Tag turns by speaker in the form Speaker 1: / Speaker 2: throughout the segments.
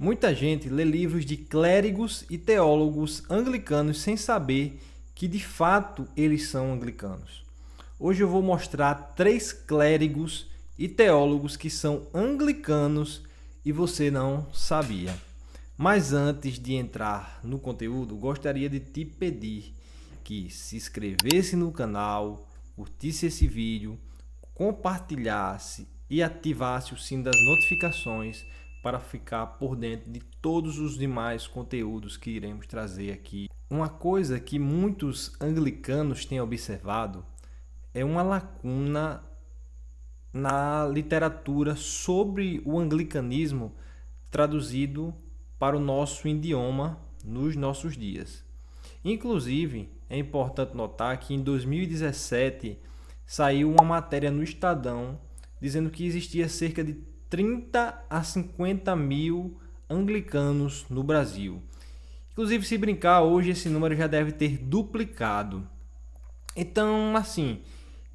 Speaker 1: Muita gente lê livros de clérigos e teólogos anglicanos sem saber que de fato eles são anglicanos. Hoje eu vou mostrar 3 clérigos e teólogos que são anglicanos e você não sabia. Mas antes de entrar no conteúdo, gostaria de te pedir que se inscrevesse no canal, curtisse esse vídeo, compartilhasse e ativasse o sino das notificações para ficar por dentro de todos os demais conteúdos que iremos trazer aqui. Uma coisa que muitos anglicanos têm observado é uma lacuna na literatura sobre o anglicanismo traduzido para o nosso idioma nos nossos dias. Inclusive, é importante notar que em 2017 saiu uma matéria no Estadão dizendo que existia cerca de 30 a 50 mil anglicanos no Brasil. Inclusive, se brincar, hoje esse número já deve ter duplicado. Então, assim,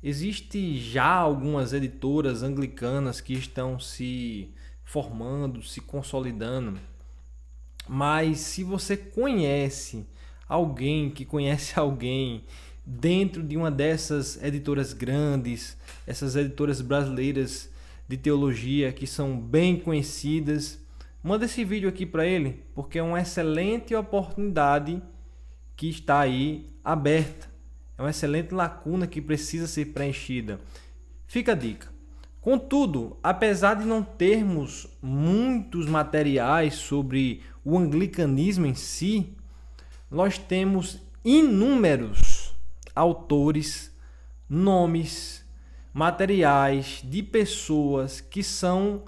Speaker 1: existe já algumas editoras anglicanas que estão se formando, se consolidando. Mas se você conhece alguém que conhece alguém dentro de uma dessas editoras grandes, essas editoras brasileiras de teologia que são bem conhecidas, manda esse vídeo aqui para ele, porque é uma excelente oportunidade que está aí aberta. É uma excelente lacuna que precisa ser preenchida. Fica a dica. Contudo, apesar de não termos muitos materiais sobre o anglicanismo em si, nós temos inúmeros autores, nomes, materiais de pessoas que são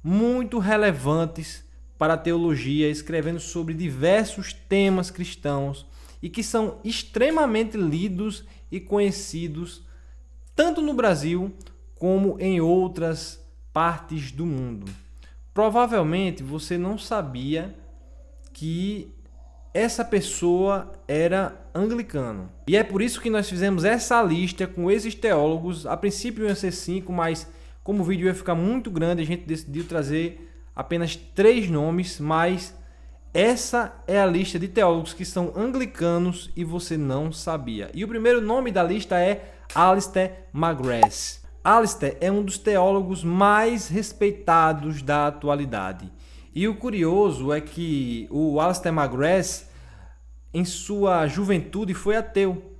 Speaker 1: muito relevantes para a teologia, escrevendo sobre diversos temas cristãos e que são extremamente lidos e conhecidos tanto no Brasil como em outras partes do mundo. Provavelmente você não sabia que essa pessoa era anglicano. E é por isso que nós fizemos essa lista com esses teólogos. A princípio iam ser 5, mas como o vídeo ia ficar muito grande, a gente decidiu trazer apenas 3 nomes, mas essa é a lista de teólogos que são anglicanos e você não sabia. E o primeiro nome da lista é Alister McGrath. Alister é um dos teólogos mais respeitados da atualidade. E o curioso é que o Alister McGrath, em sua juventude, foi ateu.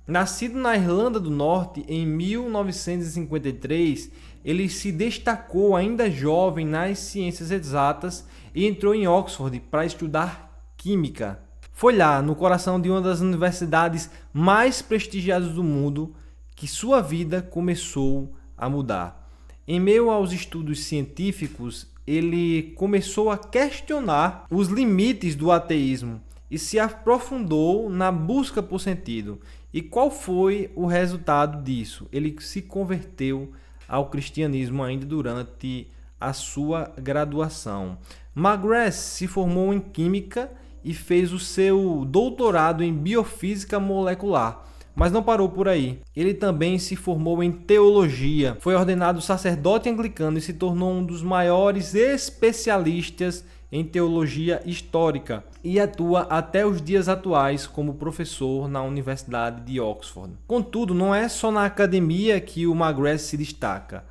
Speaker 1: Nascido na Irlanda do Norte em 1953, ele se destacou ainda jovem nas ciências exatas e entrou em Oxford para estudar química. Foi lá, no coração de uma das universidades mais prestigiadas do mundo, que sua vida começou a mudar. Em meio aos estudos científicos, ele começou a questionar os limites do ateísmo e se aprofundou na busca por sentido. E qual foi o resultado disso? Ele se converteu ao cristianismo ainda durante a sua graduação. McGrath se formou em química e fez o seu doutorado em biofísica molecular. Mas não parou por aí. Ele também se formou em teologia, foi ordenado sacerdote anglicano e se tornou um dos maiores especialistas em teologia histórica e atua até os dias atuais como professor na Universidade de Oxford. Contudo, não é só na academia que o McGrath se destaca.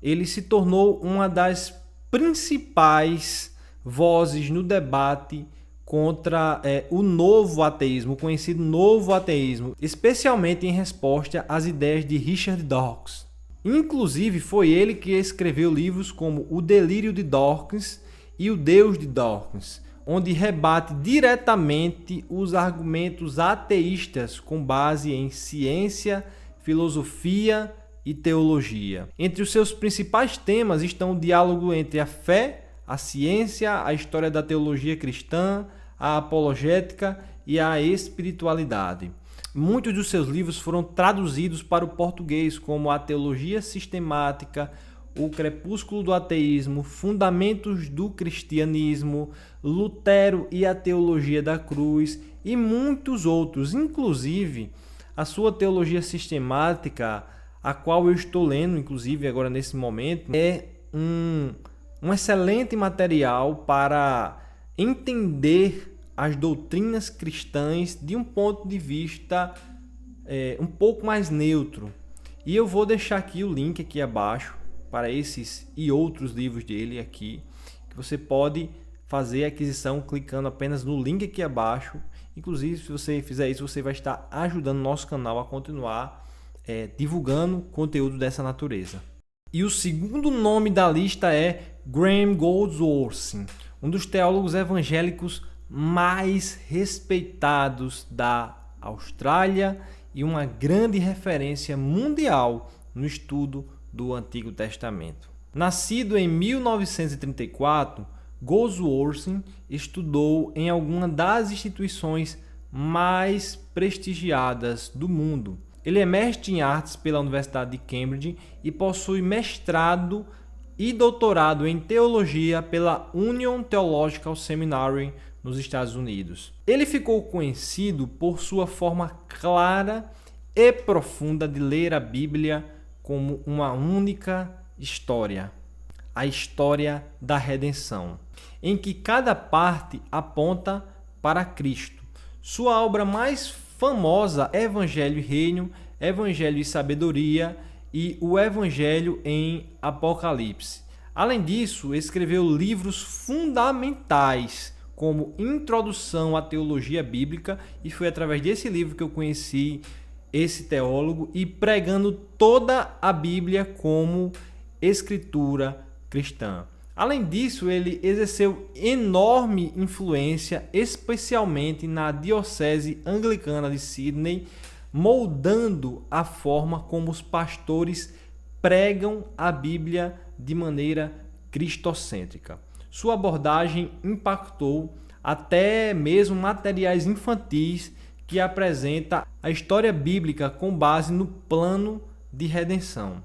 Speaker 1: Ele se tornou uma das principais vozes no debate contra o novo ateísmo, o conhecido novo ateísmo, especialmente em resposta às ideias de Richard Dawkins. Inclusive, foi ele que escreveu livros como O Delírio de Dawkins e O Deus de Dawkins, onde rebate diretamente os argumentos ateístas com base em ciência, filosofia e teologia. Entre os seus principais temas estão o diálogo entre a fé, a ciência, a história da teologia cristã, a apologética e a espiritualidade. Muitos dos seus livros foram traduzidos para o português, como A Teologia Sistemática, O Crepúsculo do Ateísmo, Fundamentos do Cristianismo, Lutero e a Teologia da Cruz e muitos outros. Inclusive, a sua Teologia Sistemática, a qual eu estou lendo, inclusive agora nesse momento, é um um excelente material para entender as doutrinas cristãs de um ponto de vista um pouco mais neutro. E eu vou deixar aqui o link aqui abaixo para esses e outros livros dele aqui, que você pode fazer a aquisição clicando apenas no link aqui abaixo. Inclusive, se você fizer isso, você vai estar ajudando o nosso canal a continuar divulgando conteúdo dessa natureza. E o segundo nome da lista é Graham Goldsworthy, um dos teólogos evangélicos mais respeitados da Austrália e uma grande referência mundial no estudo do Antigo Testamento. Nascido em 1934, Goldsworthy estudou em alguma das instituições mais prestigiadas do mundo. Ele é mestre em artes pela Universidade de Cambridge e possui mestrado e doutorado em teologia pela Union Theological Seminary nos Estados Unidos. Ele ficou conhecido por sua forma clara e profunda de ler a Bíblia como uma única história, a história da redenção, em que cada parte aponta para Cristo. Sua obra mais famosa é Evangelho e Reino, Evangelho e Sabedoria e o Evangelho em Apocalipse. Além disso, escreveu livros fundamentais como Introdução à Teologia Bíblica, e foi através desse livro que eu conheci esse teólogo, e Pregando toda a Bíblia como escritura cristã. Além disso, ele exerceu enorme influência, especialmente na Diocese Anglicana de Sydney, moldando a forma como os pastores pregam a Bíblia de maneira cristocêntrica. Sua abordagem impactou até mesmo materiais infantis que apresenta a história bíblica com base no plano de redenção.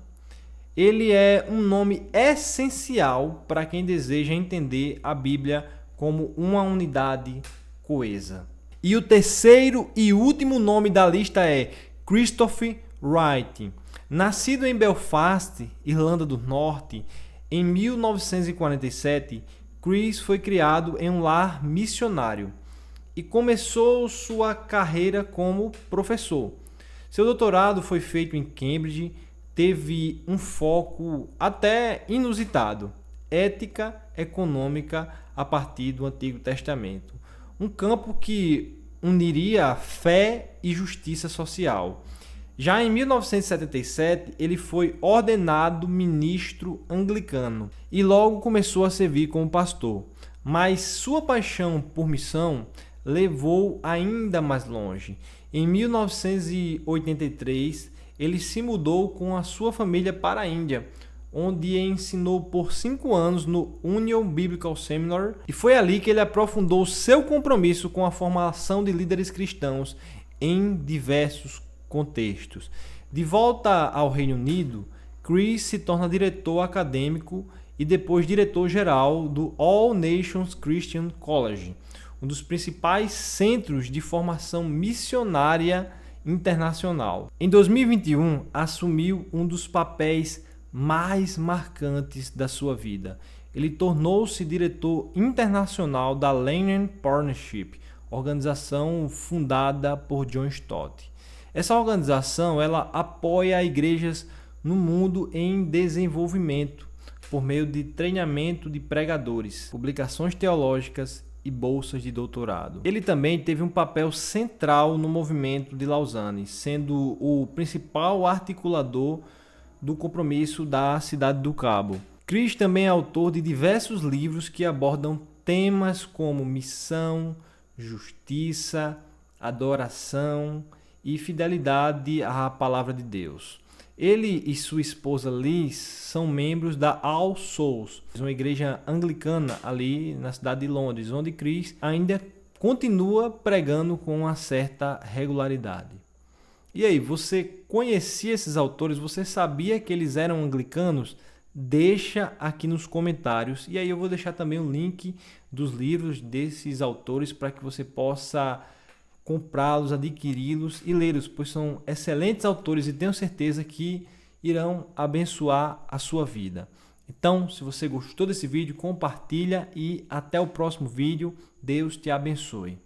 Speaker 1: Ele é um nome essencial para quem deseja entender a Bíblia como uma unidade coesa. E o terceiro e último nome da lista é Christopher Wright. Nascido em Belfast, Irlanda do Norte, em 1947, Chris foi criado em um lar missionário e começou sua carreira como professor. Seu doutorado foi feito em Cambridge, teve um foco até inusitado: ética econômica a partir do Antigo Testamento. Um campo que uniria fé e justiça social. Já em 1977, ele foi ordenado ministro anglicano e logo começou a servir como pastor. Mas sua paixão por missão levou ainda mais longe. Em 1983, ele se mudou com a sua família para a Índia, onde ensinou por 5 anos no Union Biblical Seminary, e foi ali que ele aprofundou seu compromisso com a formação de líderes cristãos em diversos contextos. De volta ao Reino Unido, Chris se torna diretor acadêmico e depois diretor-geral do All Nations Christian College, um dos principais centros de formação missionária internacional. Em 2021, assumiu um dos papéis mais marcantes da sua vida. Ele tornou-se diretor internacional da Lanyon Partnership, organização fundada por John Stott. Essa organização ela apoia igrejas no mundo em desenvolvimento por meio de treinamento de pregadores, publicações teológicas e bolsas de doutorado. Ele também teve um papel central no movimento de Lausanne, sendo o principal articulador do compromisso da Cidade do Cabo. Chris também é autor de diversos livros que abordam temas como missão, justiça, adoração e fidelidade à palavra de Deus. Ele e sua esposa Liz são membros da All Souls, uma igreja anglicana ali na cidade de Londres, onde Chris ainda continua pregando com uma certa regularidade. E aí, você conhecia esses autores? Você sabia que eles eram anglicanos? Deixa aqui nos comentários. E aí eu vou deixar também o link dos livros desses autores para que você possa comprá-los, adquiri-los e lê-los, pois são excelentes autores e tenho certeza que irão abençoar a sua vida. Então, se você gostou desse vídeo, compartilha e até o próximo vídeo. Deus te abençoe.